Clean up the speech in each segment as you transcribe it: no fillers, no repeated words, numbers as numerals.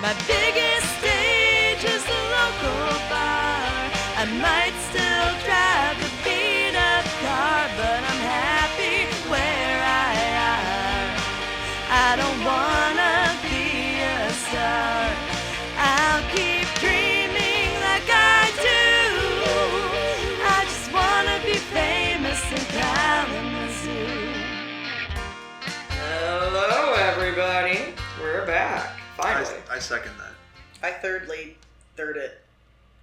My biggest stage is the local bar. I might still drive a beat-up car, but I'm happy where I are. I don't wanna be a star. I'll keep dreaming like I do. I just wanna be famous in Kalamazoo. Hello, everybody. We're back. Finally. I second that. I third it.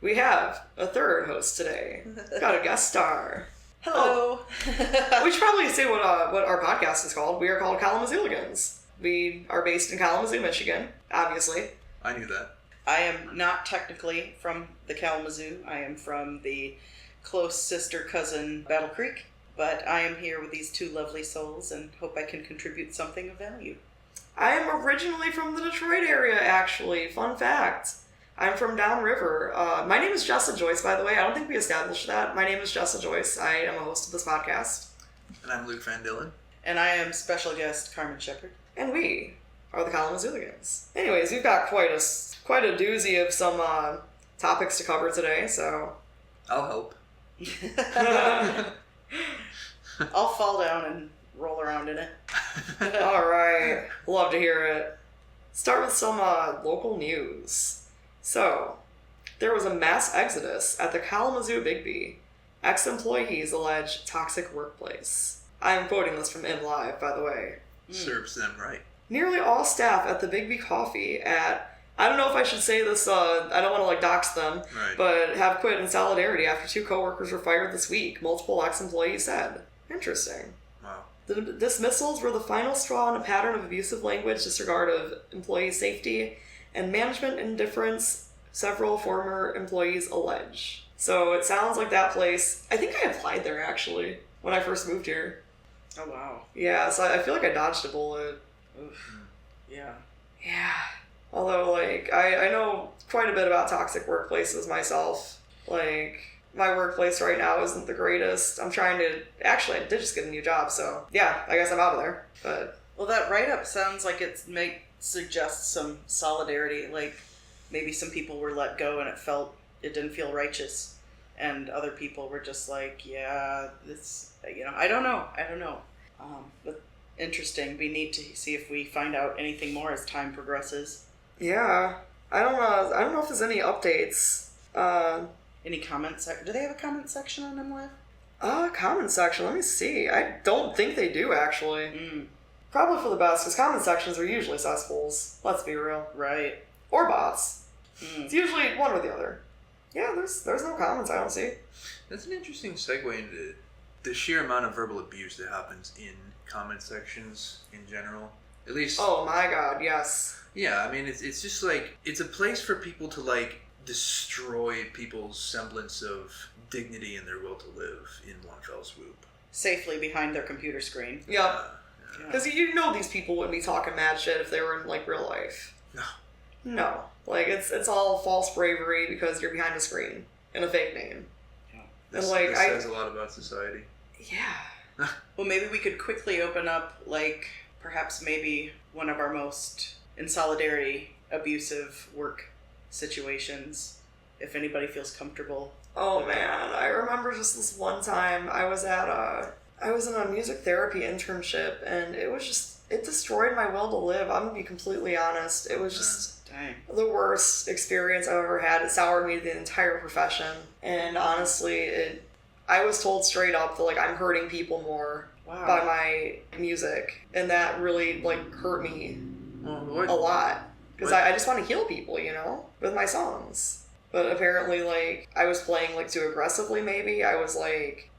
We have a third host today. Got a guest star. Hello. We should probably say what our podcast is called. We are called Kalamazooligans. We are based in Kalamazoo, Michigan, obviously. I knew that. I am not technically from the Kalamazoo. I am from the close sister cousin Battle Creek. But I am here with these two lovely souls and hope I can contribute something of value. I am originally from the Detroit area, actually. Fun fact. I'm from downriver. My name is Jessa Joyce, by the way. I don't think we established that. My name is Jessa Joyce. I am a host of this podcast. And I'm Luke VanDillen. And I am special guest Carmen Shepherd. And we are the Kalamazooligans. Anyways, we've got quite a doozy of some topics to cover today, so... I'll help. I'll fall down and roll around in it. Alright, love to hear it. Start with some local news. So, there was a mass exodus at the Kalamazoo Bigby. Ex-employees allege toxic workplace. I am quoting this from MLive, by the way. Serves them right. Nearly all staff at the Bigby Coffee at, I don't know if I should say this, I don't want to dox them, Right. but have quit in solidarity after 2 coworkers were fired this week, multiple ex-employees said. Interesting. Wow. The dismissals were the final straw in a pattern of abusive language, disregard of employee safety, and management indifference, several former employees allege. So it sounds like that place, I think I applied there actually, when I first moved here. Oh, wow. Yeah, so I feel like I dodged a bullet. Oof. Yeah. Yeah. Although, I know quite a bit about toxic workplaces myself. My workplace right now isn't the greatest. I'm trying to... Actually, I did just get a new job, so... Yeah, I guess I'm out of there. But... Well, that write-up sounds like it suggests some solidarity. Like, maybe some people were let go and it didn't feel righteous. And other people were just like, yeah, this... I don't know. But interesting. We need to see if we find out anything more as time progresses. Yeah. I don't know if there's any updates. Any comments? Do they have a comment section on MLive? Comment section. Let me see. I don't think they do, actually. Probably for the best, because comment sections are usually cesspools. Let's be real. Right. Or bots. It's usually one or the other. Yeah, there's no comments I don't see. That's an interesting segue into the sheer amount of verbal abuse that happens in comment sections in general. At least... Oh my god, yes. Yeah, I mean, it's just it's a place for people to destroy people's semblance of dignity and their will to live in one fell swoop. Safely behind their computer screen. Yep. Because these people wouldn't be talking mad shit if they were in real life. No. It's all false bravery because you're behind a screen in a fake name. Yeah. This says a lot about society. Yeah. Well, maybe we could quickly open up perhaps maybe one of our most in solidarity abusive work situations, if anybody feels comfortable. Oh man, I remember just this one time I was in a music therapy internship and it destroyed my will to live. I'm gonna be completely honest. It was just the worst experience I've ever had. It soured me the entire profession, and honestly I was told straight up that I'm hurting people more by my music, and that really hurt me a lot. Because I just want to heal people, with my songs. But apparently, I was playing, too aggressively, maybe. I was,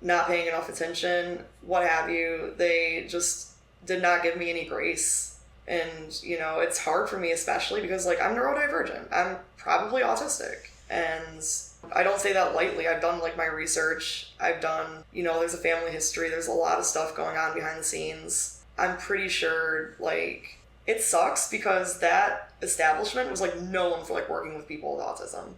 not paying enough attention, what have you. They just did not give me any grace. And, it's hard for me, especially because, I'm neurodivergent. I'm probably autistic. And I don't say that lightly. I've done, my research. I've done, there's a family history. There's a lot of stuff going on behind the scenes. I'm pretty sure, it sucks because that establishment was known for working with people with autism.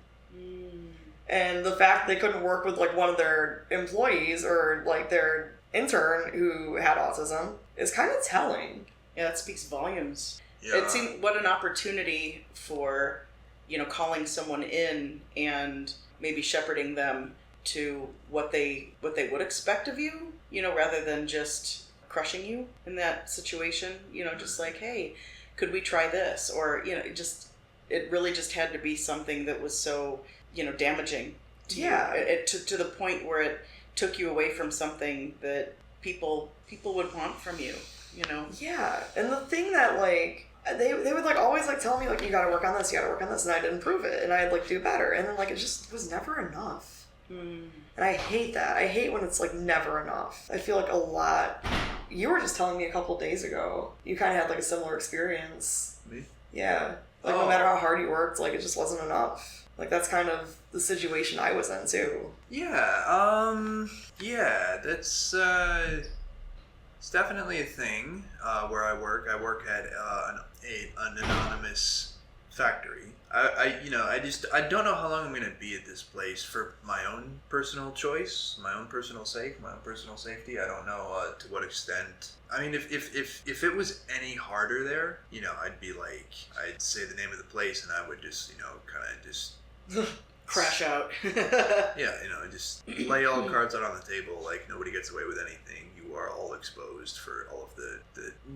And the fact they couldn't work with one of their employees or their intern who had autism is kind of telling. Yeah, that speaks volumes. It seemed what an opportunity for, calling someone in and maybe shepherding them to what they would expect of you, rather than just crushing you in that situation, just like, hey, could we try this? Or, it really just had to be something that was so, damaging to you. To the point where it took you away from something that people would want from you, Yeah, and the thing that, like, they would, like, always, like, tell me, like, you gotta work on this, and I'd improve it, and I'd, like, do better, and then, like, it just was never enough. And I hate that. I hate when it's, like, never enough. I feel like a lot... You were just telling me a couple days ago, you kind of had, like, a similar experience. Me? Yeah. Like, no matter how hard you worked, like, it just wasn't enough. Like, that's kind of the situation I was in, too. Yeah, that's, it's definitely a thing, where I work. I work at, an anonymous factory. I don't know how long I'm going to be at this place for my own personal choice, my own personal sake, my own personal safety. I don't know to what extent. I mean, if it was any harder there, I'd say the name of the place and I would just, kind of just... Crash out. Yeah, just lay all the cards out on the table, like nobody gets away with anything. You are all exposed for all of the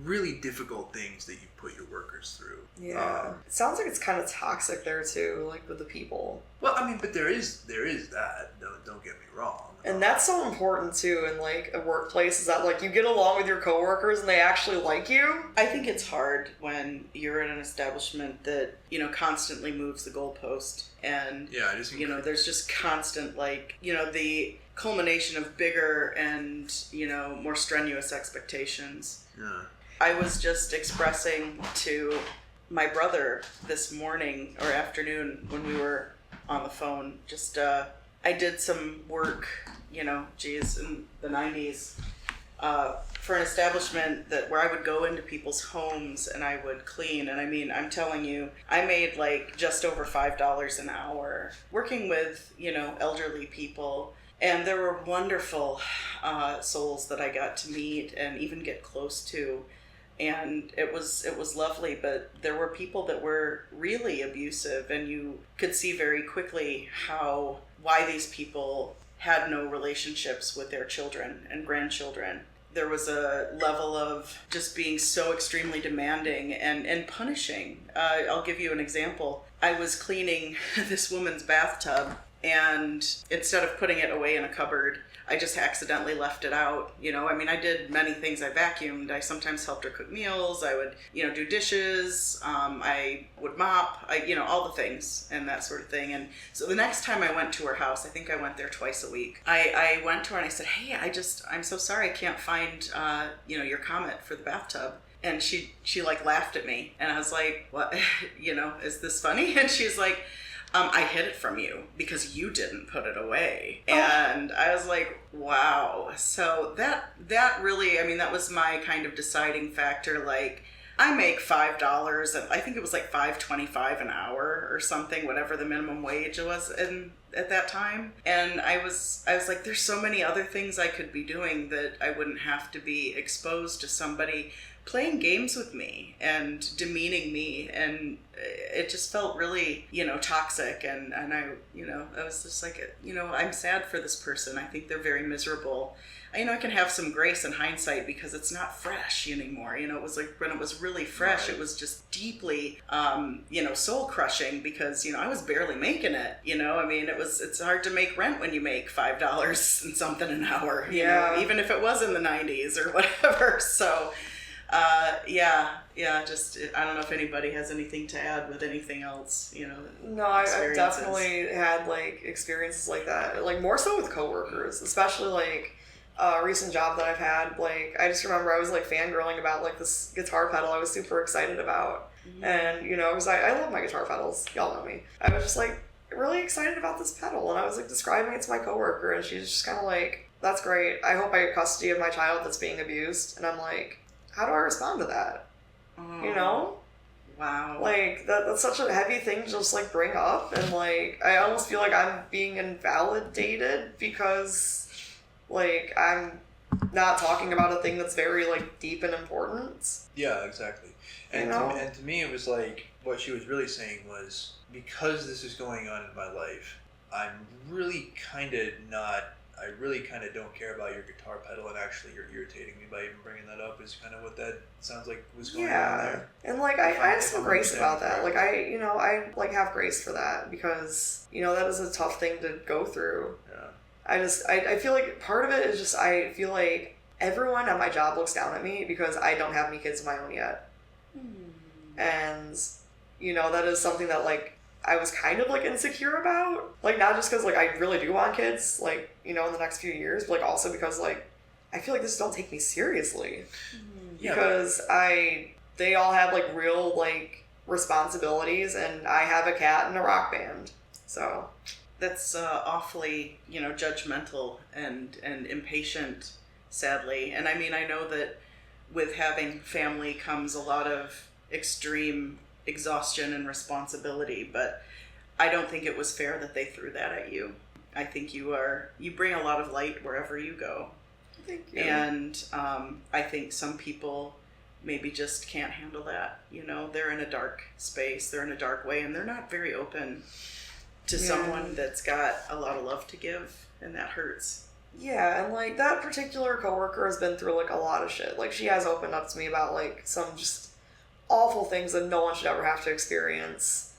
really difficult things that you put your workers through. Yeah. It sounds like it's kind of toxic there too, like with the people. Well, I mean, but there is that. Don't get me wrong. And that's so important too in like a workplace, is that like you get along with your coworkers and they actually like you. I think it's hard when you're in an establishment that, constantly moves the goalpost, and there's just constant, like, the culmination of bigger and, more strenuous expectations. Yeah. I was just expressing to my brother this morning or afternoon when we were on the phone, just I did some work, in the 90s, for an establishment where I would go into people's homes and I would clean. And I mean, I'm telling you, I made like just over $5 an hour working with, elderly people. And there were wonderful souls that I got to meet and even get close to. And it was lovely, but there were people that were really abusive, and you could see very quickly why these people had no relationships with their children and grandchildren. There was a level of just being so extremely demanding and punishing. I'll give you an example. I was cleaning this woman's bathtub, and instead of putting it away in a cupboard, I just accidentally left it out. I did many things. I vacuumed. I sometimes helped her cook meals. I would, do dishes. I would mop. All the things and that sort of thing. And so the next time I went to her house, I think I went there twice a week. I went to her and I said, "Hey, I'm so sorry I can't find, your comment for the bathtub." And she like laughed at me, and I was like, "What? Is this funny?" And she's like, "I hid it from you because you didn't put it away." And I was like, wow. So that really, that was my kind of deciding factor. Like, I make $5, and I think it was like $5.25 an hour or something, whatever the minimum wage was at that time. And I was like, there's so many other things I could be doing that I wouldn't have to be exposed to somebody playing games with me and demeaning me, and it just felt really, toxic, and I was just like, I'm sad for this person. I think they're very miserable. I can have some grace in hindsight because it's not fresh anymore. It was like when it was really fresh, It was just deeply, soul crushing because, I was barely making it, it's hard to make rent when you make $5 and something an hour, even if it was in the 90s or whatever. So, just, I don't know if anybody has anything to add with anything else, No, I've definitely had, like, experiences like that, like, more so with coworkers, especially, like, a recent job that I've had. Like, I just remember I was, like, fangirling about, like, this guitar pedal I was super excited about, and, because I love my guitar pedals, y'all know me. I was just, like, really excited about this pedal, and I was, like, describing it to my coworker, and she's just kind of like, "That's great, I hope I get custody of my child that's being abused," and I'm like, how do I respond to that? Wow. Like, that's such a heavy thing to just, like, bring up. And, like, I almost feel like I'm being invalidated because, like, I'm not talking about a thing that's very like deep and important. Yeah, exactly. And to me, it was like what she was really saying was, because this is going on in my life, I'm really kind of not. I really kind of don't care about your guitar pedal, and actually you're irritating me by even bringing that up. Is kind of what that sounds like was going on there. And like I have some grace about that. Like I like have grace for that, because that is a tough thing to go through. Yeah. I feel like part of it is just I feel like everyone at my job looks down at me because I don't have any kids of my own yet. And that is something that like I was kind of like insecure about, like not just because like I really do want kids, like in the next few years, but like also because like I feel like this don't take me seriously, because they all have like real like responsibilities, and I have a cat and a rock band, so that's awfully judgmental and impatient, sadly. And I mean, I know that with having family comes a lot of extreme exhaustion and responsibility, but I don't think it was fair that they threw that at you. I think you bring a lot of light wherever you go. Thank you. And I think some people maybe just can't handle that. They're in a dark space, they're in a dark way, and they're not very open to someone that's got a lot of love to give, and that hurts. Yeah, and like that particular coworker has been through like a lot of shit. Like she has opened up to me about like some just awful things that no one should ever have to experience.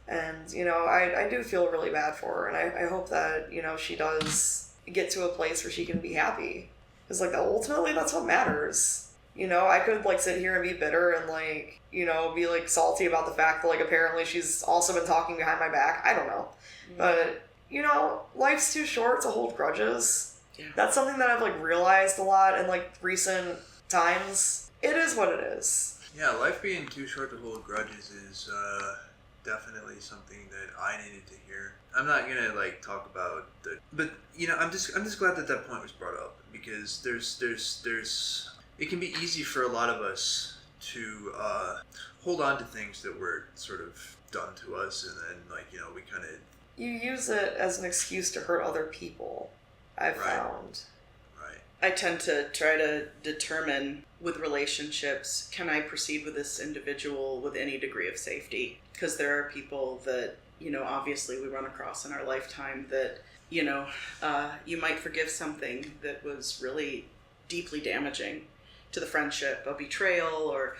And, I do feel really bad for her. And I hope that, she does get to a place where she can be happy. Because, like, ultimately, that's what matters. I could, like, sit here and be bitter and, like, be, like, salty about the fact that, like, apparently she's also been talking behind my back. I don't know. But, life's too short to hold grudges. Yeah. That's something that I've, like, realized a lot in, like, recent times. It is what it is. Yeah, life being too short to hold grudges is definitely something that I needed to hear. I'm not gonna like talk about but I'm just glad that point was brought up, because there's it can be easy for a lot of us to hold on to things that were sort of done to us, and then like we kind of use it as an excuse to hurt other people. I've found. I tend to try to determine with relationships, can I proceed with this individual with any degree of safety? Because there are people that, obviously we run across in our lifetime that, you might forgive something that was really deeply damaging to the friendship, a betrayal, or,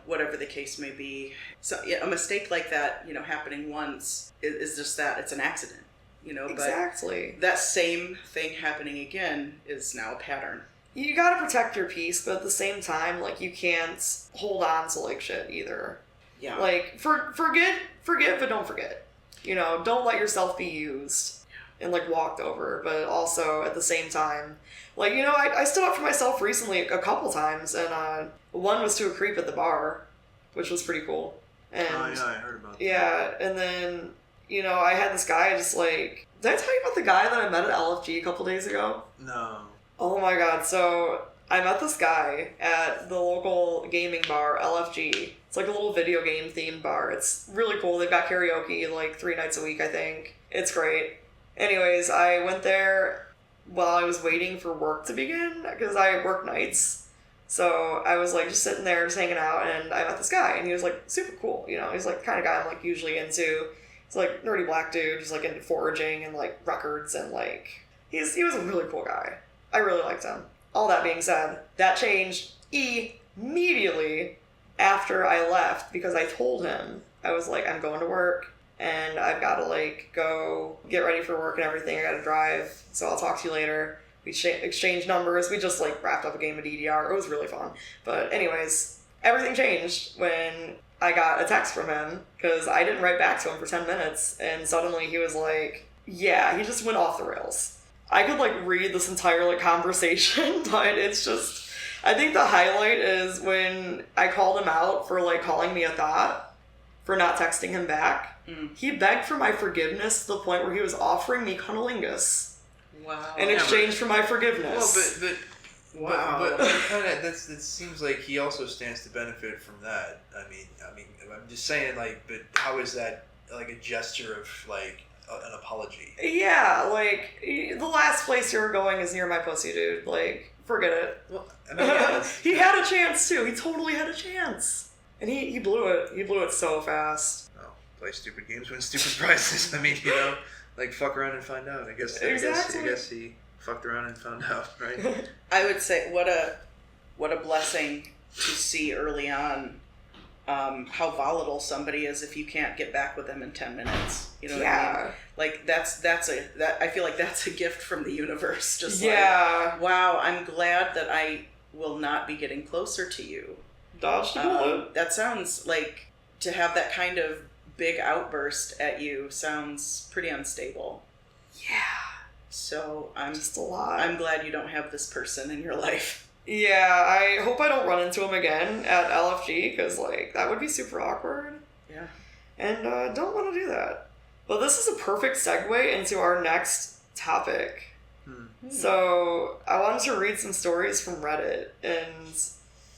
whatever the case may be. So a mistake like that, happening once is just that, it's an accident. Exactly. But that same thing happening again is now a pattern. You gotta protect your peace, but at the same time, like, you can't hold on to, like, shit either. Yeah. Like, forgive, but don't forget. Don't let yourself be used and, like, walked over, but also, at the same time, like, I stood up for myself recently a couple times, and one was to a creep at the bar, which was pretty cool. And, I heard about that. Yeah, and then... I had this guy just like... Did I tell you about the guy that I met at LFG a couple days ago? No. Oh my god, so I met this guy at the local gaming bar, LFG. It's like a little video game themed bar. It's really cool. They've got karaoke like 3 nights a week, I think. It's great. Anyways, I went there while I was waiting for work to begin, because I work nights. So I was like just sitting there, just hanging out, and I met this guy, and he was like super cool. He's like the kind of guy I'm like usually into. He's like nerdy black dude, just like into foraging and like records, and like he was a really cool guy. I really liked him. All that being said, that changed immediately after I left, because I told him, I was like, I'm going to work and I've got to like go get ready for work and everything. I got to drive, so I'll talk to you later. We exchanged numbers. We just like wrapped up a game of DDR. It was really fun. But anyways, everything changed when I got a text from him, because I didn't write back to him for 10 minutes, and suddenly he was like, yeah, he just went off the rails. I could like read this entire like conversation, but it's just, I think the highlight is when I called him out for like calling me a thought, for not texting him back. He begged for my forgiveness to the point where he was offering me cunnilingus. Wow. In exchange for my forgiveness. Well, but kind of that seems like he also stands to benefit from that. I mean, I'm just saying, like, but how is that like a gesture of like an apology. Yeah, like, the last place you were going is near my pussy, dude. Like, forget it. Well, I mean, yeah, He had a chance, too. He totally had a chance. And he blew it. He blew it so fast. well, play stupid games, win stupid prizes. I mean, you know, like, fuck around and find out. I guess he fucked around and found out, right? I would say what a blessing to see early on how volatile somebody is if you can't get back with them in 10 minutes. You know what I mean? Like I feel like that's a gift from the universe. Just like, wow, I'm glad that I will not be getting closer to you. Dodged a bullet. That sounds like, to have that kind of big outburst at you sounds pretty unstable. Yeah. So Just a lot. I'm glad you don't have this person in your life. Yeah, I hope I don't run into him again at LFG, because, like, that would be super awkward. Yeah. And don't want to do that. But this is a perfect segue into our next topic. So, I wanted to read some stories from Reddit, and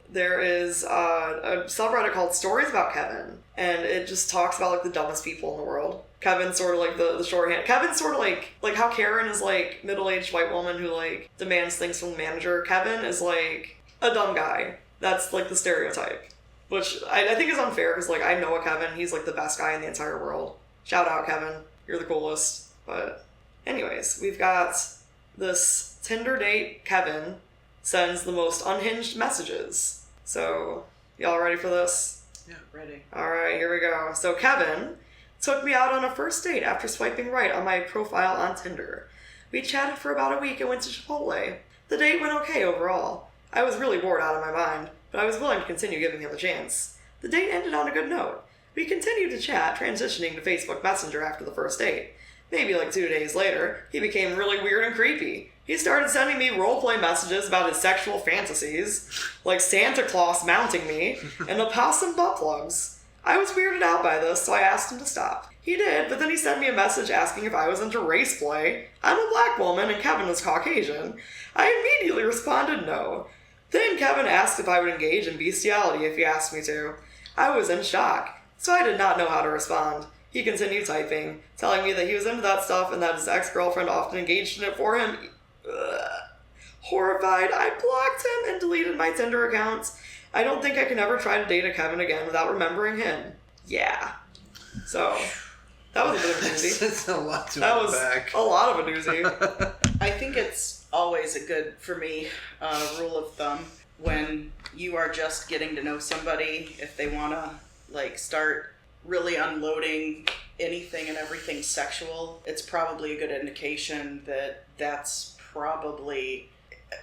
there is a subreddit called Stories About Kevin, and it just talks about, like, the dumbest people in the world. Kevin's sort of like the shorthand. Kevin's sort of like how Karen is like middle-aged white woman who like demands things from the manager. Kevin is like a dumb guy. That's like the stereotype, which I think is unfair because like I know a Kevin. He's like the best guy in the entire world. Shout out, Kevin. You're the coolest. But anyways, we've got this Tinder date. Kevin sends the most unhinged messages. So y'all ready for this? Yeah, ready. All right, here we go. So Kevin took me out on a first date after swiping right on my profile on Tinder. We chatted for about a week and went to Chipotle. The date went okay overall. I was really bored out of my mind, but I was willing to continue giving him a chance. The date ended on a good note. We continued to chat, transitioning to Facebook Messenger after the first date. Maybe like 2 days later, he became really weird and creepy. He started sending me roleplay messages about his sexual fantasies, like Santa Claus mounting me, and opossum butt plugs. I was weirded out by this, so I asked him to stop. He did, but then he sent me a message asking if I was into race play. I'm a black woman and Kevin is Caucasian. I immediately responded no. Then Kevin asked if I would engage in bestiality if he asked me to. I was in shock, so I did not know how to respond. He continued typing, telling me that he was into that stuff and that his ex-girlfriend often engaged in it for him. Ugh. Horrified, I blocked him and deleted my Tinder account. I don't think I can ever try to date a Kevin again without remembering him. Yeah. So, that was a bit of a doozy. That's a lot to That unpack. was a lot of a doozy. I think it's always a good, for me, rule of thumb when you are just getting to know somebody, if they want to like start really unloading anything and everything sexual, it's probably a good indication that that's probably,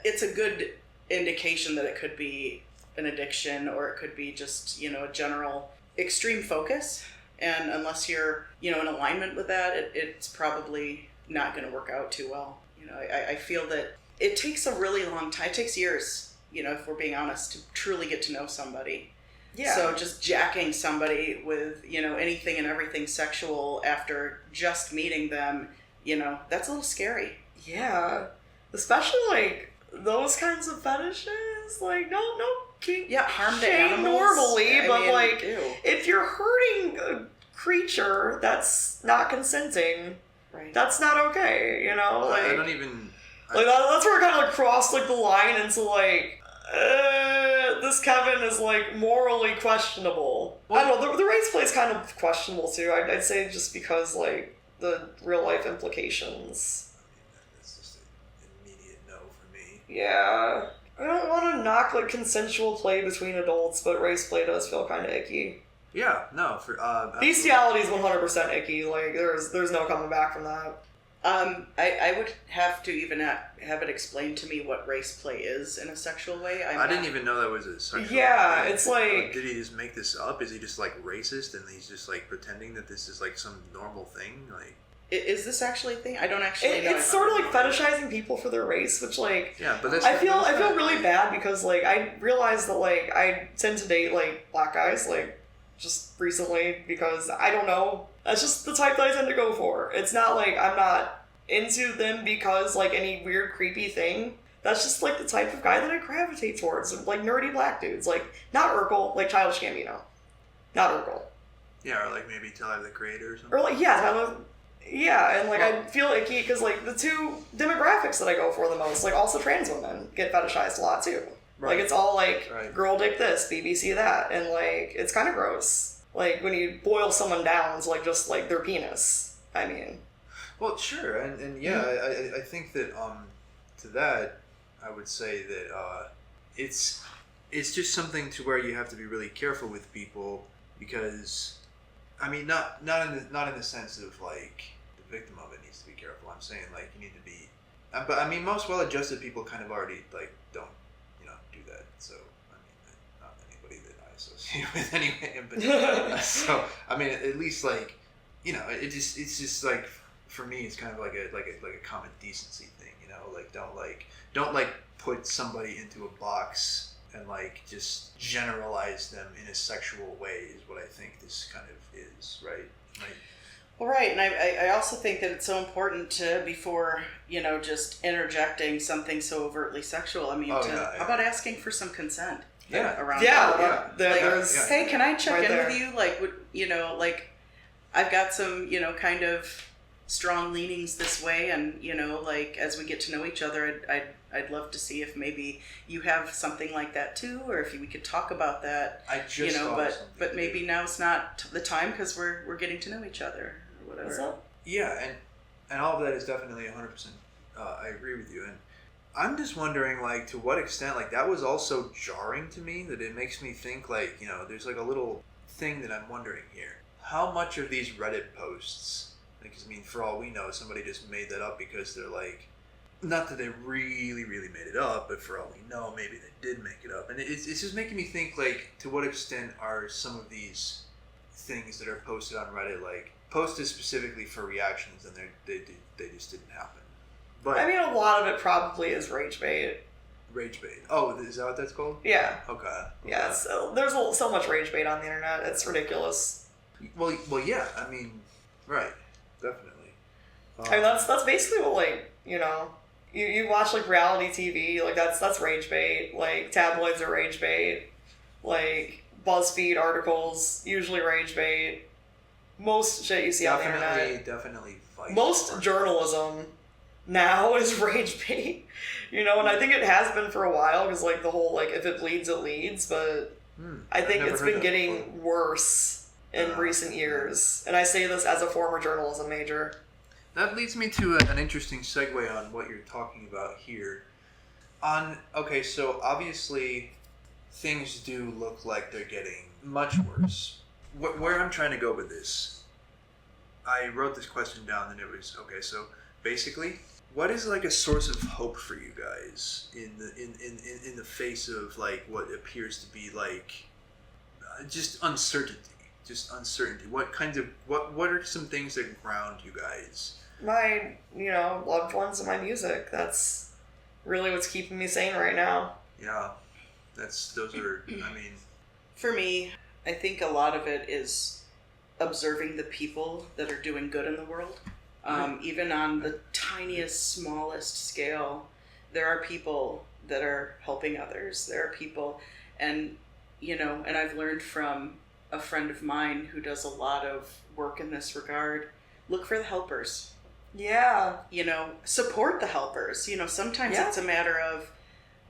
it's a good indication that it could be an addiction or it could be just, you know, a general extreme focus. And unless you're, you know, in alignment with that, it's probably not going to work out too well. You know, I feel that it takes a really long time. It takes years, you know, if we're being honest, to truly get to know somebody. Yeah. So just jacking somebody with, you know, anything and everything sexual after just meeting them, you know, that's a little scary. Yeah. Especially, like, those kinds of fetishes. Like, no kink Harm to shame animals. normally, I but, mean, like, ew. if you're hurting a creature that's not consenting, Right. that's not okay, you know? Like, I don't even... like that's where it kind of, like, crossed, like, the line into, like, this Kevin is, like, morally questionable. I don't know, the race play is kind of questionable, too. I'd say just because, like, the real-life implications. That's just an immediate no for me. Yeah. I don't want to knock, like, consensual play between adults, but race play does feel kind of icky. Yeah, no, for Bestiality is 100% icky. Like, there's no coming back from that. I would have to even have it explained to me what race play is in a sexual way. I didn't even know that was a sexual Yeah, thing. it's like... Did he just make this up? Is he just, like, racist and he's just, like, pretending that this is, like, some normal thing? Like... Is this actually a thing? I don't actually know. It's sort of like fetishizing people for their race, which, like... Yeah, but that's... I feel really bad because, like, I realized that, like, I tend to date, like, black guys, like, just recently because, I don't know, that's just the type that I tend to go for. It's not like I'm not into them because, like, any weird, creepy thing. That's just, like, the type of guy that I gravitate towards. Like, nerdy black dudes. Like, not Urkel, like Childish Gambino. Not Urkel. Yeah, or, like, maybe Tyler, the Creator or something. Or, like, yeah, Tyler... Yeah, and like I feel icky because like the two demographics that I go for the most, like also trans women get fetishized a lot too. Right. Like it's all like Right. girl dick this, BBC that, and like it's kind of gross. Like when you boil someone down to like just like their penis. I mean. Well, sure, and yeah, I think that to that, I would say that it's just something to where you have to be really careful with people because, I mean, not in the sense of like the victim of it needs to be careful. I'm saying like you need to be, but I mean most well-adjusted people kind of already like don't do that. So I mean not anybody that I associate with anyway. But so I mean at least like it's just like. For me, it's kind of like a common decency thing, like don't put somebody into a box and like just generalize them in a sexual way is what I think this kind of is, right? Well, right, and I also think that it's so important to, before, just interjecting something so overtly sexual, I mean, how about asking for some consent? Around hey, can I check in with you? Like, like, I've got some, kind of strong leanings this way, and like as we get to know each other, I'd love to see if maybe you have something like that too, or if we could talk about that. I just but maybe now's not the time because we're getting to know each other or whatever. What's up? Yeah, and all of that is definitely 100%. I agree with you, and I'm just wondering like to what extent like that was also jarring to me that it makes me think like there's like a little thing that I'm wondering here. How much of these Reddit posts? Because, I mean, for all we know, somebody just made that up because they're like, not that they really, really made it up, but for all we know, maybe they did make it up. And it's just making me think, like, to what extent are some of these things that are posted on Reddit, like, posted specifically for reactions and they just didn't happen. But I mean, a lot of it probably is rage bait. Rage bait. Oh, is that what that's called? Yeah. Okay. Yeah, there's so much rage bait on the internet. It's ridiculous. Well, yeah, I mean, right. Definitely. I mean, that's basically what, like, you watch, like, reality TV, like, that's rage bait. Like, tabloids are rage bait. Like, BuzzFeed articles, usually rage bait. Most shit you see on the internet. Definitely. Most journalism now is rage bait. And I think it has been for a while, because, like, the whole, like, if it bleeds, it leads, but I think it's been getting worse in recent years, and I say this as a former journalism major. That leads me to an interesting segue on what you're talking about here. Okay, so obviously things do look like they're getting much worse. Where I'm trying to go with this, I wrote this question down and it was, okay, so basically, what is like a source of hope for you guys in the face of like what appears to be like just uncertainty? What are some things that ground you guys? My, loved ones and my music. That's really what's keeping me sane right now. Yeah. Those are, I mean. For me, I think a lot of it is observing the people that are doing good in the world. Even on the tiniest, smallest scale, there are people that are helping others. There are people, and I've learned from a friend of mine who does a lot of work in this regard, look for the helpers. Yeah. Support the helpers. Sometimes it's a matter of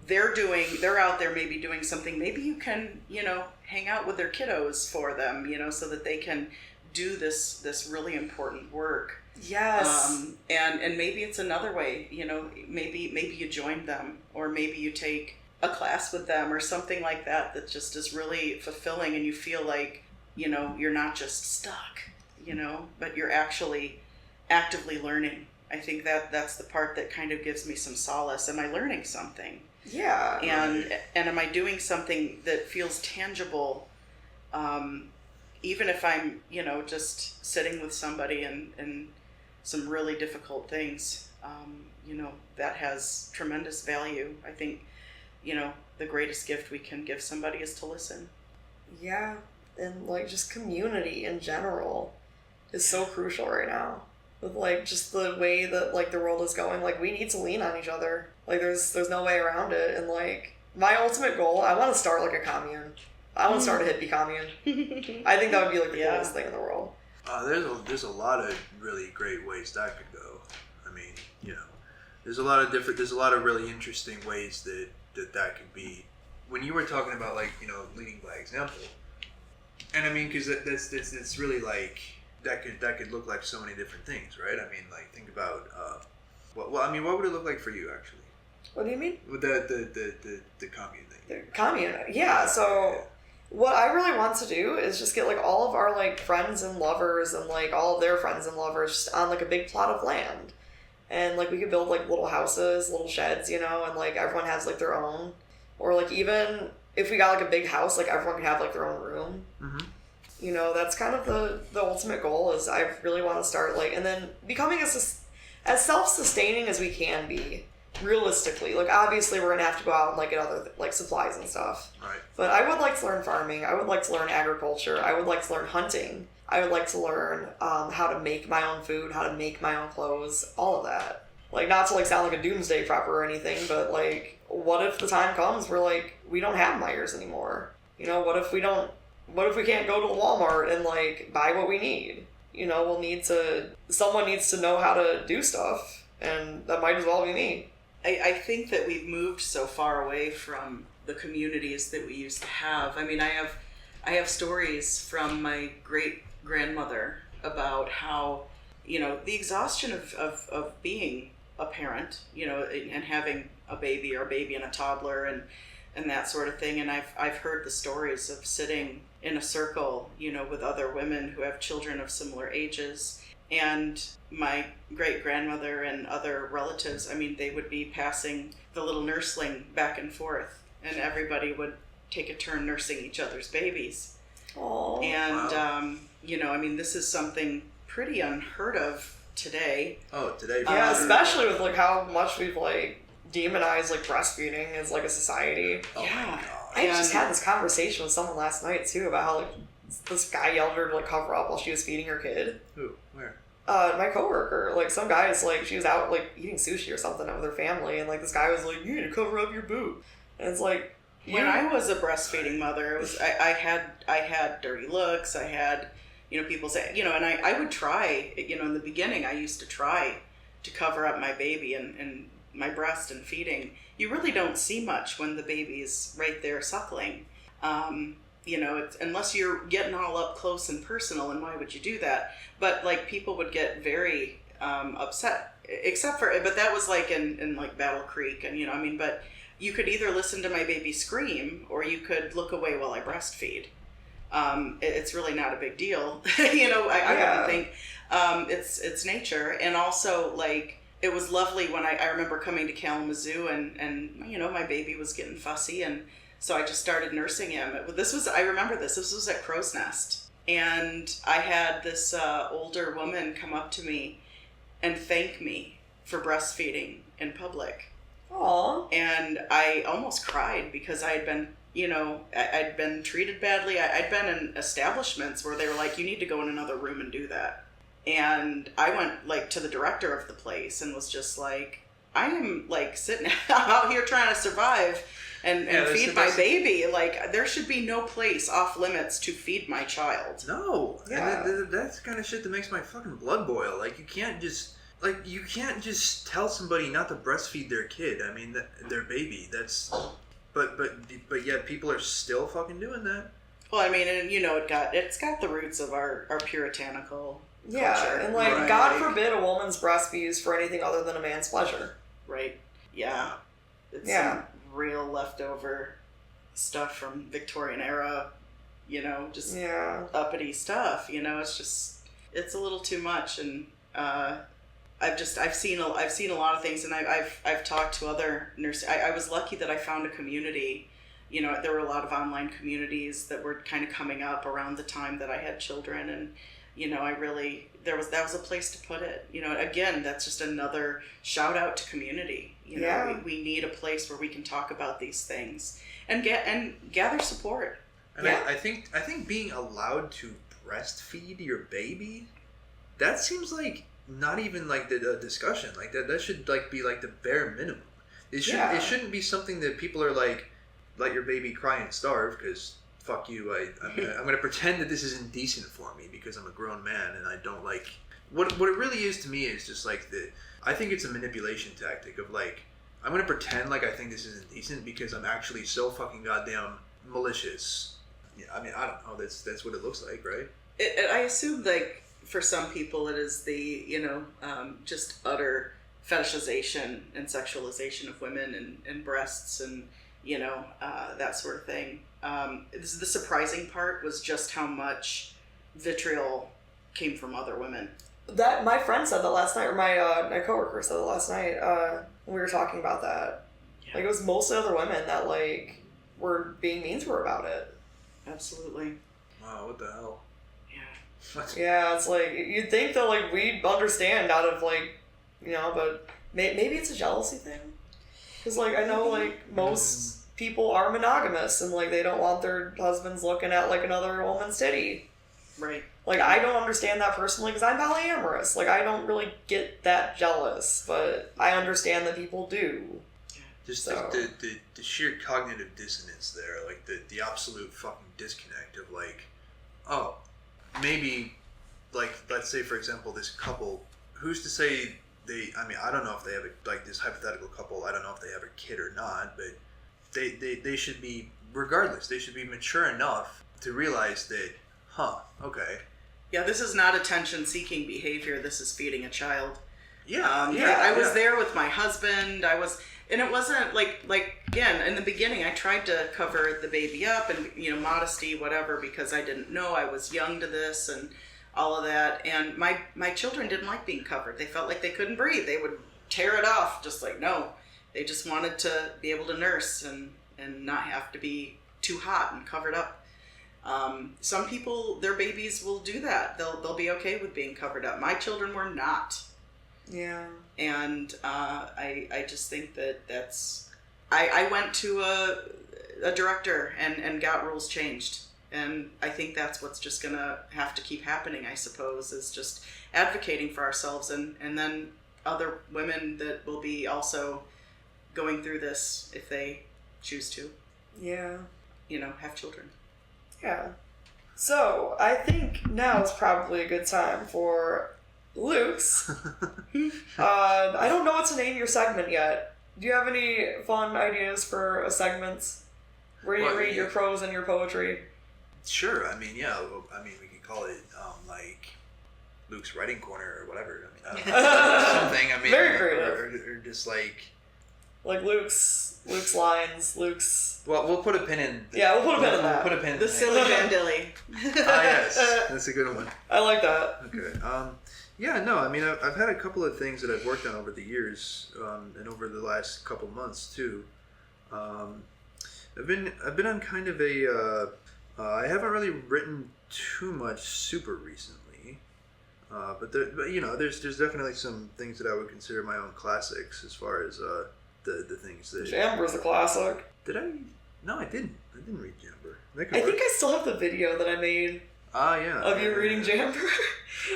they're out there maybe doing something. Maybe you can, hang out with their kiddos for them, so that they can do this really important work. Yes. And maybe it's another way, maybe you join them, or maybe you take a class with them or something like that just is really fulfilling, and you feel like you're not just stuck, but you're actually actively learning. I think that's the part that kind of gives me some solace. Am I learning something? Yeah. And am I doing something that feels tangible, even if I'm just sitting with somebody and some really difficult things, that has tremendous value. I think the greatest gift we can give somebody is to listen. Yeah, and like just community in general is so crucial right now. With like just the way that like the world is going, like we need to lean on each other. Like there's no way around it. And like my ultimate goal, I want to start like a commune. I want to start a hippie commune. I think that would be like the coolest thing in the world. There's a lot of really great ways that could go. I mean, there's a lot of really interesting ways that could be. When you were talking about leading by example, and I mean, because it's really like that could look like so many different things, right? I mean, like think about what would it look like for you actually? What do you mean? With the commune thing. The commune, yeah. So what I really want to do is just get like all of our like friends and lovers and like all of their friends and lovers just on like a big plot of land, and like we could build like little houses, little sheds, and like everyone has like their own, or like even if we got like a big house, like everyone could have like their own room. Mm-hmm. That's kind of the ultimate goal. Is I really want to start like, and then becoming as self-sustaining as we can be. Realistically, like obviously we're gonna have to go out and like get other like supplies and stuff. Right. But I would like to learn farming. I would like to learn agriculture. I would like to learn hunting. I would like to learn how to make my own food, how to make my own clothes, all of that. Like not to like sound like a doomsday prepper or anything, but like what if the time comes where like we don't have Myers anymore? What if we can't go to the Walmart and like buy what we need? Someone needs to know how to do stuff, and that might as well be me. I think that we've moved so far away from the communities that we used to have. I mean, I have stories from my great grandmother about how, the exhaustion of being a parent, and having a baby and a toddler and that sort of thing. And I've heard the stories of sitting in a circle, with other women who have children of similar ages. And my great-grandmother and other relatives, I mean, they would be passing the little nursling back and forth, and everybody would take a turn nursing each other's babies. Aww. And, wow. I mean, this is something pretty unheard of today. Oh, today. Yeah, especially with like how much we've like demonized like breastfeeding as like a society. Oh yeah. my God. I just had this conversation with someone last night too about how like this guy yelled at her to like cover up while she was feeding her kid. Who? Where? My coworker. Like some guy's like she was out like eating sushi or something with her family, and like this guy was like, "You need to cover up your boob." And it's like when I was a breastfeeding mother, it was I had dirty looks. I had people say and I would try in the beginning. I used to try to cover up my baby and my breast and feeding. You really don't see much when the baby's right there suckling. It's, unless you're getting all up close and personal, and why would you do that? But like people would get very upset, but that was like in like Battle Creek, and but you could either listen to my baby scream or you could look away while I breastfeed. It's really not a big deal. I wouldn't think it's nature. And also like it was lovely when I remember coming to Kalamazoo and my baby was getting fussy, and so I just started nursing him. I remember this was at Crow's Nest. And I had this older woman come up to me and thank me for breastfeeding in public. Aww. And I almost cried because I had been, I'd been treated badly. I'd been in establishments where they were like, you need to go in another room and do that. And I went like to the director of the place and was just like, I am like sitting out here trying to survive and feed my baby. Like there should be no place off limits to feed my child. No. Yeah. And that's the kind of shit that makes my fucking blood boil. Like you can't just tell somebody not to breastfeed their kid. I mean, their baby. That's, but yet people are still fucking doing that. Well, I mean, and it's got the roots of our puritanical culture. And like Right. God forbid a woman's breast be used for anything other than a man's pleasure. Right. Yeah. It's some real leftover stuff from Victorian era, just uppity stuff. It's a little too much, and I've seen a lot of things, and I've talked to other nurses. I was lucky that I found a community. There were a lot of online communities that were kind of coming up around the time that I had children, and that was a place to put it. Again, that's just another shout out to community. We need a place where we can talk about these things and gather support. And I think being allowed to breastfeed your baby, that seems like not even like the discussion. Like that should like be like the bare it shouldn't be something that people are like, let your baby cry and starve, because fuck you. I'm gonna pretend that this is indecent for me because I'm a grown man and I don't like. What it really is to me is just like I think it's a manipulation tactic of like, I'm gonna pretend like I think this is indecent because I'm actually so fucking goddamn malicious. Yeah, I mean, I don't know. That's what it looks like, right? I assume, like, for some people, it is the, just utter fetishization and sexualization of women and breasts and, that sort of thing. The surprising part was just how much vitriol came from other women. That my friend said that last night, or my coworker said that last night when we were talking about that. Yeah. Like, it was mostly other women that, like, were being mean to her about it. Absolutely. Wow, what the hell? Yeah. Yeah, it's like, you'd think that, like, we'd understand out of, like, but maybe it's a jealousy thing. Because, like, I know, like, most people are monogamous and, like, they don't want their husbands looking at, like, another woman's titty. Right. Like, I don't understand that personally because I'm polyamorous. Like, I don't really get that jealous, but I understand that people do. Just So. the sheer cognitive dissonance there, like the absolute fucking disconnect of like, oh, maybe, like, let's say for example this couple, who's to say I don't know if they have this hypothetical couple, I don't know if they have a kid or not, but they should be, regardless, they should be mature enough to realize that, okay. Yeah, this is not attention-seeking behavior. This is feeding a child. Yeah, I was there with my husband. And it wasn't like again, in the beginning, I tried to cover the baby up and, modesty, whatever, because I didn't know, I was young to this and all of that. And my children didn't like being covered. They felt like they couldn't breathe. They would tear it off, just like, no. They just wanted to be able to nurse and not have to be too hot and covered up. Some people, their babies will do that. They'll be okay with being covered up. My children were not. Yeah. And I just think that's... I went to a director and got rules changed. And I think that's what's just going to have to keep happening, I suppose, is just advocating for ourselves and then other women that will be also going through this if they choose to. Yeah. Have children. Yeah. So, I think now is probably a good time for Luke's. I don't know what to name your segment yet. Do you have any fun ideas for a segment where you read your prose and your poetry? Sure. I mean, yeah. We could call it like Luke's writing corner or whatever. I mean, something. I mean, very creative. Or just like Luke's lines. Luke's. Well, we'll put a pin in. Yeah, we'll put a pin in that. We'll put a pin in The silly VanDillen. Yes, that's a good one. I like that. Okay. Yeah, no, I mean, I've had a couple of things that I've worked on over the years, and over the last couple months too. I've been on kind of I haven't really written too much super recently, but there's definitely some things that I would consider my own classics as far as the things that. Jamber's a classic. Did I? No, I didn't. I didn't read Jamber. I think I still have the video that I made. Yeah. Of you reading Jamber.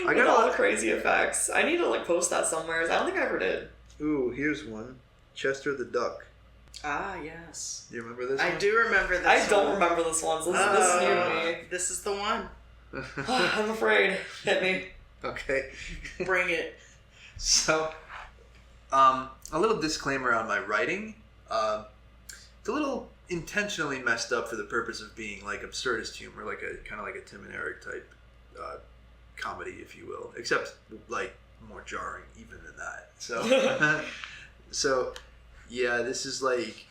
I got all the crazy effects. I need to post that somewhere. I don't think I ever did. Ooh, here's one. Chester the Duck. Ah, yes. Do you remember this I one? do remember this I don't remember this one, so this is new to me. This is the one. I'm afraid. Hit me. Okay. Bring it. So, a little disclaimer on my writing. It's a little intentionally messed up for the purpose of being like absurdist humor, like a kind of like a Tim and Eric type comedy, if you will, except like more jarring even than that. So, yeah, this is like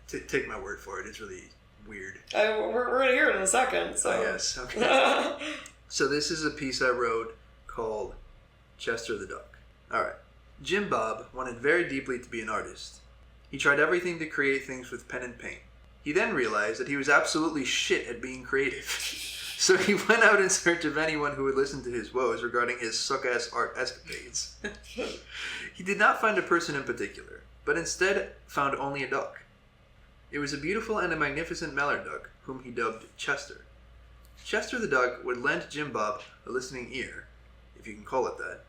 take my word for it. It's really weird. We're gonna hear it in a second. So. Yes. Okay. So this is a piece I wrote called Chester the Duck. All right. Jim Bob wanted very deeply to be an artist. He tried everything to create things with pen and paint. He then realized that he was absolutely shit at being creative. So he went out in search of anyone who would listen to his woes regarding his suck-ass art escapades. He did not find a person in particular, but instead found only a duck. It was a beautiful and a magnificent mallard duck, whom he dubbed Chester. Chester the Duck would lend Jim Bob a listening ear, if you can call it that,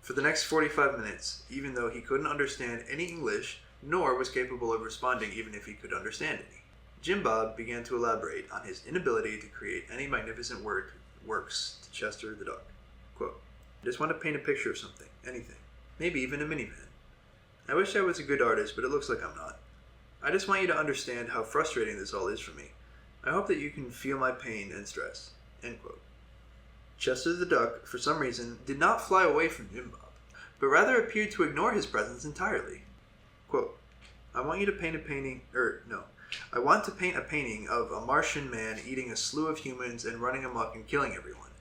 for the next 45 minutes, even though he couldn't understand any English, nor was capable of responding even if he could understand any. Jim Bob began to elaborate on his inability to create any magnificent works to Chester the duck. Quote, I just want to paint a picture of something, anything, maybe even a minivan. I wish I was a good artist, but it looks like I'm not. I just want you to understand how frustrating this all is for me. I hope that you can feel my pain and stress. End quote. Chester the duck, for some reason, did not fly away from Jim Bob, but rather appeared to ignore his presence entirely. Quote, I want to paint a painting of a Martian man eating a slew of humans and running amok and killing everyone.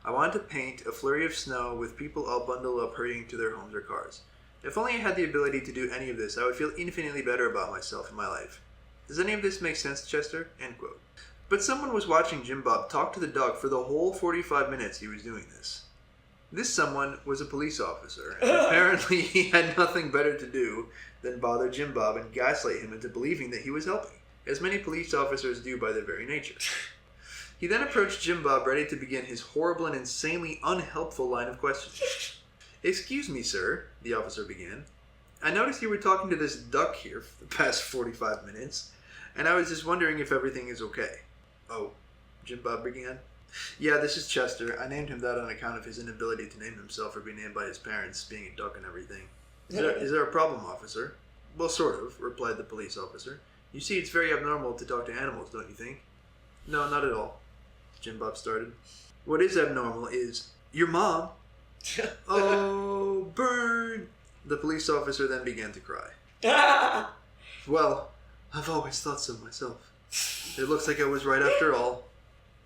I want to paint a flurry of snow with people all bundled up hurrying to their homes or cars. If only I had the ability to do any of this, I would feel infinitely better about myself and my life. Does any of this make sense, Chester? End quote. But someone was watching Jim Bob talk to the duck for the whole 45 minutes he was doing this. This someone was a police officer, and apparently he had nothing better to do than bother Jim Bob and gaslight him into believing that he was helping, as many police officers do by their very nature. He then approached Jim Bob ready to begin his horrible and insanely unhelpful line of questioning. Excuse me, sir, the officer began. I noticed you were talking to this duck here for the past 45 minutes, and I was just wondering if everything is okay. Oh, Jim Bob began. Yeah, this is Chester. I named him that on account of his inability to name himself or be named by his parents, being a duck and everything. Is there a problem, officer? Well, sort of, replied the police officer. You see, it's very abnormal to talk to animals, don't you think? No, not at all, Jim Bob started. What is abnormal is your mom. Oh, burn! The police officer then began to cry. Well, I've always thought so myself. It looks like I was right after all.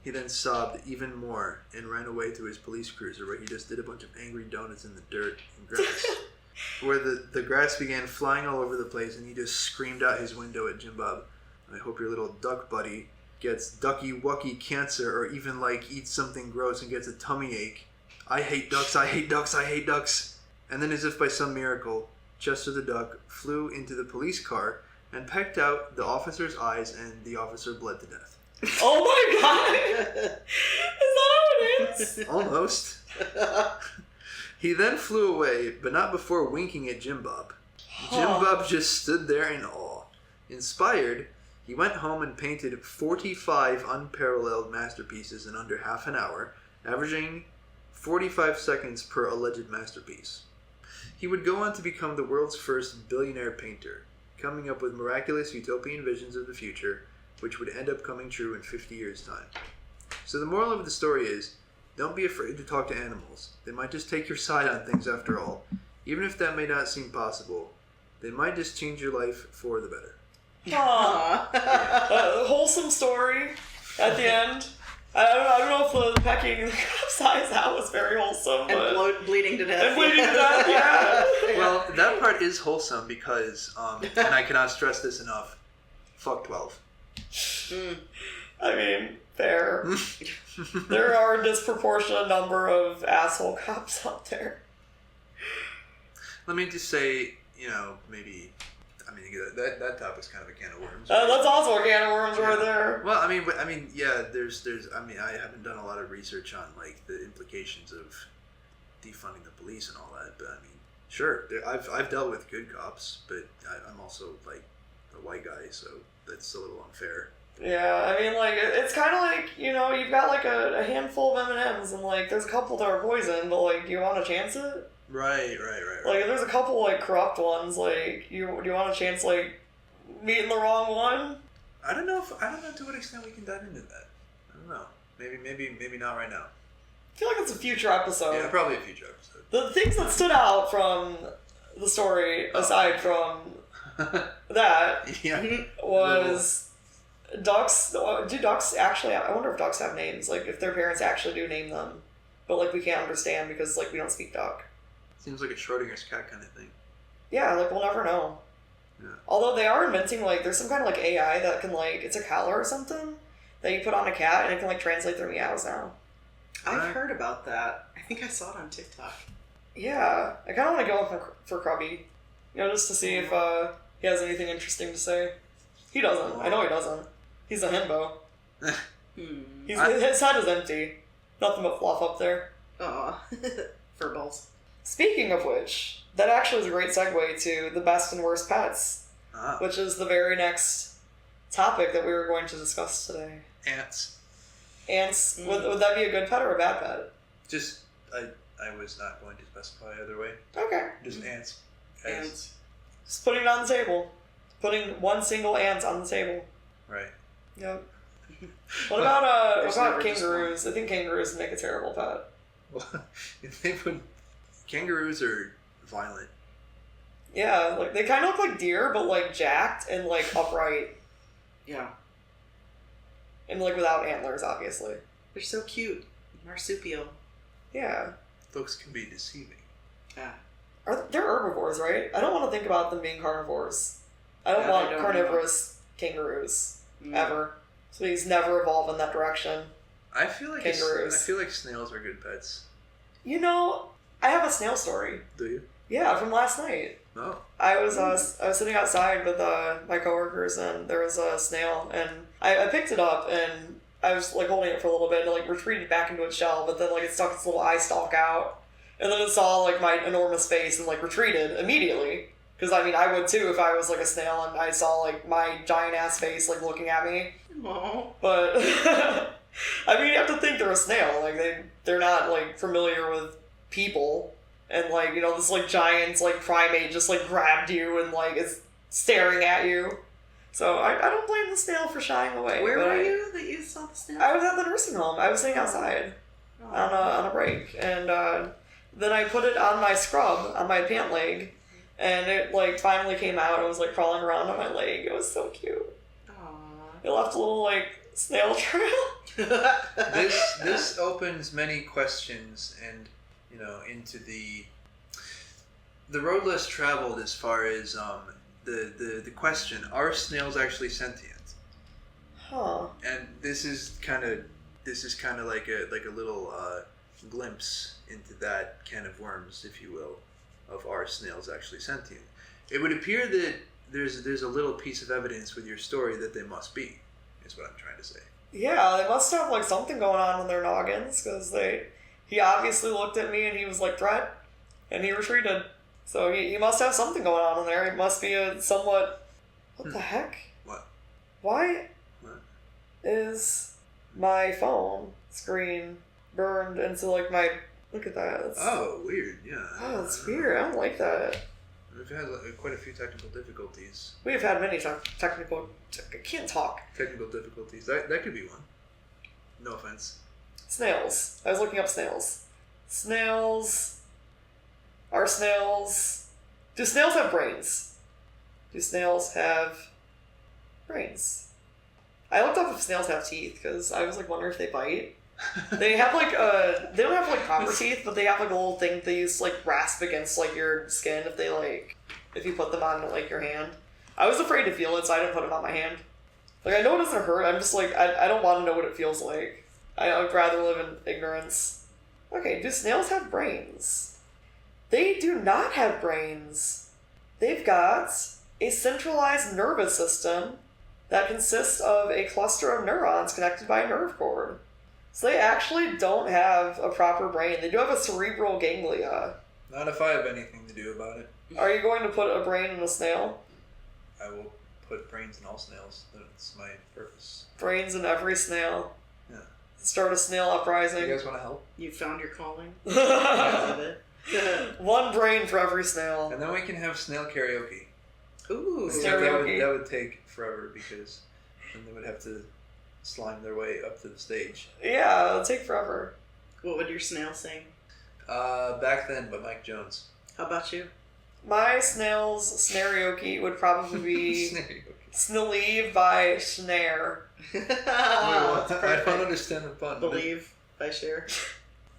He then sobbed even more and ran away to his police cruiser where he just did a bunch of angry donuts in the dirt and grass. Where the grass began flying all over the place and he just screamed out his window at Jim Bob. I hope your little duck buddy gets ducky-wucky cancer or even eats something gross and gets a tummy ache. I hate ducks, I hate ducks, I hate ducks. And then as if by some miracle, Chester the duck flew into the police car and pecked out the officer's eyes and the officer bled to death. Oh my god! Is that how it is? Almost. He then flew away, but not before winking at Jim Bob. Jim Bob just stood there in awe. Inspired, he went home and painted 45 unparalleled masterpieces in under half an hour, averaging 45 seconds per alleged masterpiece. He would go on to become the world's first billionaire painter, coming up with miraculous utopian visions of the future, which would end up coming true in 50 years' time. So the moral of the story is, don't be afraid to talk to animals. They might just take your side on things after all. Even if that may not seem possible, they might just change your life for the better. Aww. Wholesome story at the end. I don't know if the pecking the cop's eyes out was very wholesome. And bleeding to death. And bleeding to death, yeah. Well, that part is wholesome because, and I cannot stress this enough, fuck 12. I mean, fair. There are a disproportionate number of asshole cops out there. Let me just say, maybe... that topic's kind of a can of worms. That's also a can of worms right there. Well, yeah, there's, I haven't done a lot of research on, the implications of defunding the police and all that, but, sure, I've dealt with good cops, but I'm also, a white guy, so that's a little unfair. Yeah, it's kind of you've got, a handful of M&Ms, and, there's a couple that are poison, but, do you want to chance it? Right. There's a couple, corrupt ones, do you want a chance, meeting the wrong one? I don't know to what extent we can dive into that. I don't know. Maybe not right now. I feel like it's a future episode. Yeah, probably a future episode. The things that stood out from the story, aside from that, was ducks. Do ducks actually, I wonder if ducks have names, if their parents actually do name them, but, we can't understand because, we don't speak duck. Seems like a Schrodinger's cat kind of thing. Yeah, we'll never know. Yeah. Although they are inventing, there's some kind of, AI that can, it's a collar or something that you put on a cat and it can, translate their meows now. I've heard about that. I think I saw it on TikTok. Yeah. I kind of want to go for Krubby. Just to see if he has anything interesting to say. He doesn't. I know he doesn't. He's a himbo. His head is empty. Nothing but fluff up there. Aw. Furballs. Speaking of which, that actually is a great segue to the best and worst pets, which is the very next topic that we were going to discuss today. Ants. Ants, would that be a good pet or a bad pet? Just, I was not going to specify either way. Okay. Just ants. Ants. Just putting it on the table. Putting one single ant on the table. Right. Yep. What about There's never just kangaroos? I think kangaroos make a terrible pet. Well, if they would... Kangaroos are violent. Yeah, like they kind of look like deer, but like jacked and like upright. Yeah. And like without antlers, obviously. They're so cute. Marsupial. Yeah. Looks can be deceiving. Yeah. They're herbivores, right? I don't want to think about them being carnivores. I don't want carnivorous kangaroos. Ever. So please never evolve in that direction. I feel like Kangaroos. I feel like snails are good pets. You know, I have a snail story. Do you? Yeah, from last night. Oh. I was sitting outside with my coworkers, and there was a snail, and I picked it up, and I was like holding it for a little bit, and it like retreated back into its shell, but then like it stuck its little eye stalk out, and then it saw like my enormous face and like retreated immediately. Because I mean, I would too if I was like a snail and I saw like my giant ass face like looking at me. Aww. But I mean, you have to think they're a snail. Like they're not like familiar with people. And, like, you know, this, like, giant, like, primate just, like, grabbed you and, like, is staring at you. So, I don't blame the snail for shying away. Where were you that you saw the snail? I was at the nursing home. I was sitting outside on a break. And then I put it on my scrub, on my pant leg. And it, like, finally came out. It was, like, crawling around on my leg. It was so cute. Aww. It left a little, like, snail trail. This opens many questions and... you know, into the road less traveled as far as the question: are snails actually sentient? Huh. And this is kind of like a little glimpse into that can of worms, if you will, of are snails actually sentient? It would appear that there's a little piece of evidence with your story that they must be. Is what I'm trying to say. Yeah, they must have like something going on in their noggins because he obviously looked at me and he was like, threat, and he retreated. So he must have something going on in there. It must be a somewhat... What the heck? What? Why What? is my phone screen burned into like my... Look at that. Oh, weird, yeah. Oh, that's weird. I don't like that. We've had quite a few technical difficulties. We've had many technical... I can't talk. Technical difficulties. That could be one. No offense. Snails. I was looking up snails. Snails. Are snails... Do snails have brains? Do snails have brains? I looked up if snails have teeth, because I was like wondering if they bite. They have like they don't have like proper teeth, but they have like a little thing they use to like rasp against like your skin if you put them on like your hand. I was afraid to feel it, so I didn't put it on my hand. Like I know it doesn't hurt, I'm just like, I don't want to know what it feels like. I would rather live in ignorance. Okay, do snails have brains? They do not have brains. They've got a centralized nervous system that consists of a cluster of neurons connected by a nerve cord. So they actually don't have a proper brain. They do have a cerebral ganglia. Not if I have anything to do about it. Are you going to put a brain in a snail? I will put brains in all snails. That's my purpose. Brains in every snail. Yeah. Start a snail uprising. You guys want to help? You found your calling? One brain for every snail. And then we can have snail karaoke. Ooh. Except Karaoke. that would take forever because then they would have to slime their way up to the stage. Yeah, it'll take forever. What would your snail sing? Back Then by Mike Jones. How about you? My snail's snareoke would probably be Snail. Snaleave by Snare. Wait, what? I don't understand the pun. Believe by Cher.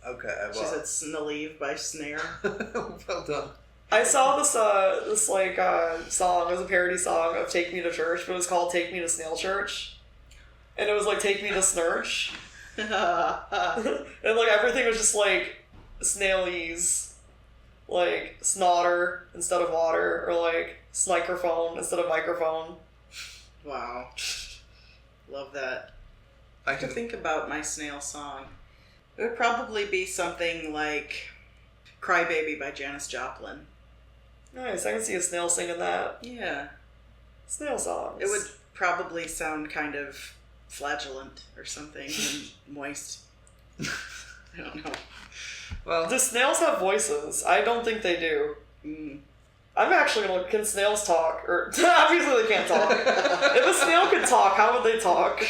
Okay, She said Snaleave by Snare. well done. I saw this song. It was a parody song of "Take Me to Church," but it was called "Take Me to Snail Church," and it was like "Take Me to Snurch," and like everything was just like snailies, like snotter instead of water, or like snikerphone instead of microphone. Wow. Love that. I I have to can think about my snail song. It would probably be something like Cry Baby by Janis Joplin. Nice, I can see a snail singing that Yeah. snail songs. It would probably sound kind of flagellant or something and moist. I don't know. Well, Do snails have voices? I don't think they do. I'm actually gonna look. Can snails talk? Or obviously they can't talk. If a snail could talk, how would they talk?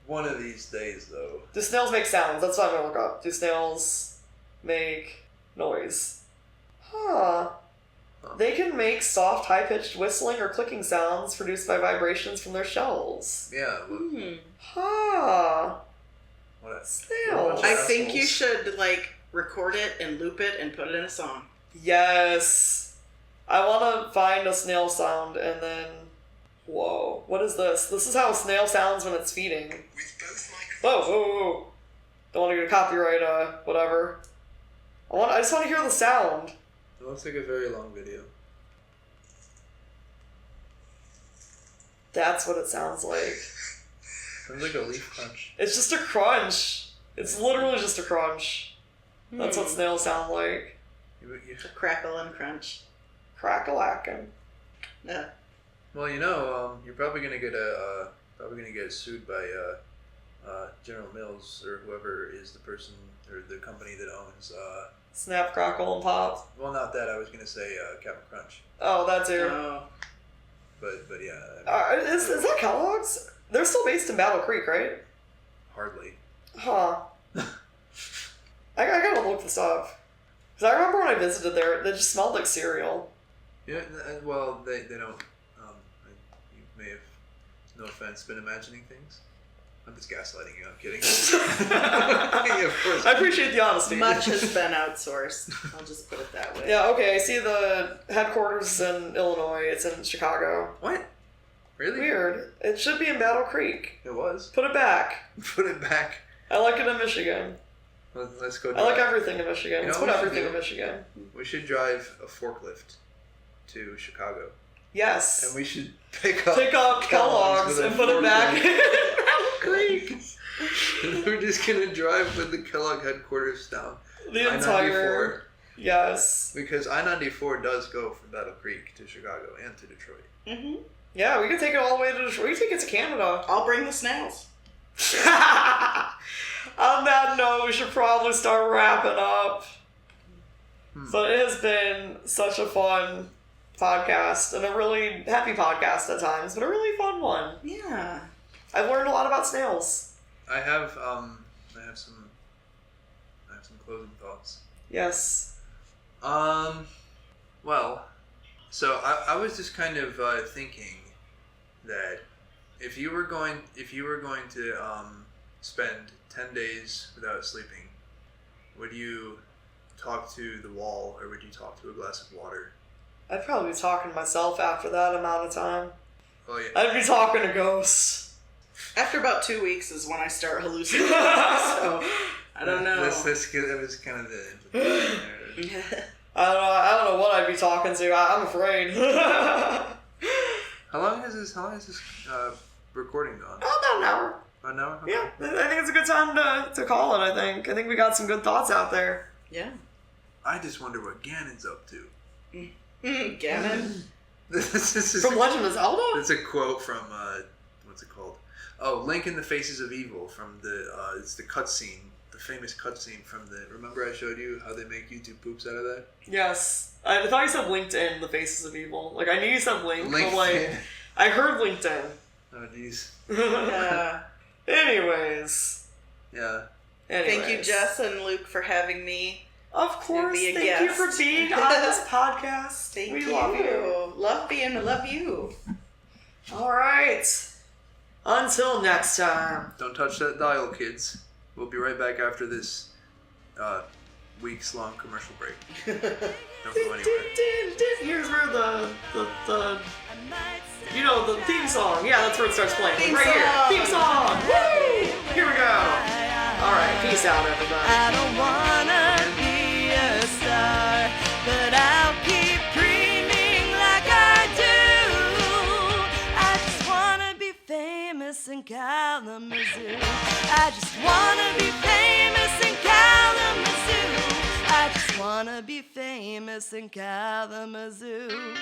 one of these days, though. Do snails make sounds? That's what I'm gonna look up. Do snails make noise? Huh. They can make soft, high-pitched whistling or clicking sounds produced by vibrations from their shells. Yeah. Huh. What? Snails. I think you should, like, record it and loop it and put it in a song. Yes. I want to find a snail sound and then... Whoa. What is this? This is how a snail sounds when it's feeding. Whoa. Don't want to get a copyright, whatever. I just want to hear the sound. It looks like a very long video. That's what it sounds like. Sounds like a leaf crunch. It's just a crunch. It's literally just a crunch. That's what snails sound like. Crackle and crunch. Crack-a-lackin'. Yeah. Well, you're probably gonna get sued by General Mills or whoever is the person or the company that owns. Snap, crackle, and pop. Well, not that. I was gonna say Captain Crunch. Oh, that too. But yeah. Is that Kellogg's? They're still based in Battle Creek, right? Hardly. Huh. I gotta look this up. Because I remember when I visited there, they just smelled like cereal. Yeah. Well, they don't. You may have, no offense, been imagining things. I'm just gaslighting you. I'm kidding. Yeah, of course. I appreciate the honesty. Much has been outsourced. I'll just put it that way. Yeah, okay, I see the headquarters in Illinois. It's in Chicago. What? Really? Weird. It should be in Battle Creek. It was. Put it back. Put it back. I like it in Michigan. Let's go. I like everything in Michigan. You know Let's what put we should everything do? in Michigan. We should drive a forklift to Chicago. Yes. And we should pick up Kellogg's with a and put it back forklift. in Battle Creek. We're just gonna drive with the Kellogg headquarters down The entire... I-94, Yes. because I-94 does go from Battle Creek to Chicago and to Detroit. Mm-hmm. Yeah, we can take it all the way to Detroit. We can take it to Canada. I'll bring the snails. On that note, we should probably start wrapping up. So it has been such a fun podcast and a really happy podcast at times, but a really fun one. Yeah. I've learned a lot about snails. I have some closing thoughts. Yes. Well, so I was just kind of thinking that if you were going to spend 10 days without sleeping, would you talk to the wall or would you talk to a glass of water? I'd probably be talking to myself after that amount of time. Oh yeah. I'd be talking to ghosts. After about 2 weeks is when I start hallucinating. So I don't know. That was kind of the. I don't know what I'd be talking to. I'm afraid. How long is this recording gone? About an hour. About an hour? Okay. Yeah, I think it's a good time to call it, I think we got some good thoughts out there. Yeah. I just wonder what Ganon's up to. Ganon? This is From Legend of Zelda? It's a quote from what's it called? Oh, Link in the Faces of Evil from it's the cutscene, the famous cutscene from the. Remember I showed you how they make YouTube poops out of that? Yes, I thought you said LinkedIn, the Faces of Evil. Like I knew you said Link, but LinkedIn. like I heard LinkedIn. Oh jeez. Yeah. Anyways. Yeah. Thank you, Jess and Luke, for having me. Of course. be a Thank you guest. for being on this podcast. Thank we you. love you. Love you. All right. Until next time. Don't touch that dial, kids. We'll be right back after this weeks-long commercial break. Don't go anywhere. Here's where the theme song. Yeah, that's where it starts playing. Theme right song. here. Theme song. Woo! Here we go. All right, peace out, everybody. I don't wanna be a star, but I'll keep dreaming like I do. I just wanna be famous in Kalamazoo. I just wanna be famous in Kalamazoo. I just wanna be famous in Kalamazoo.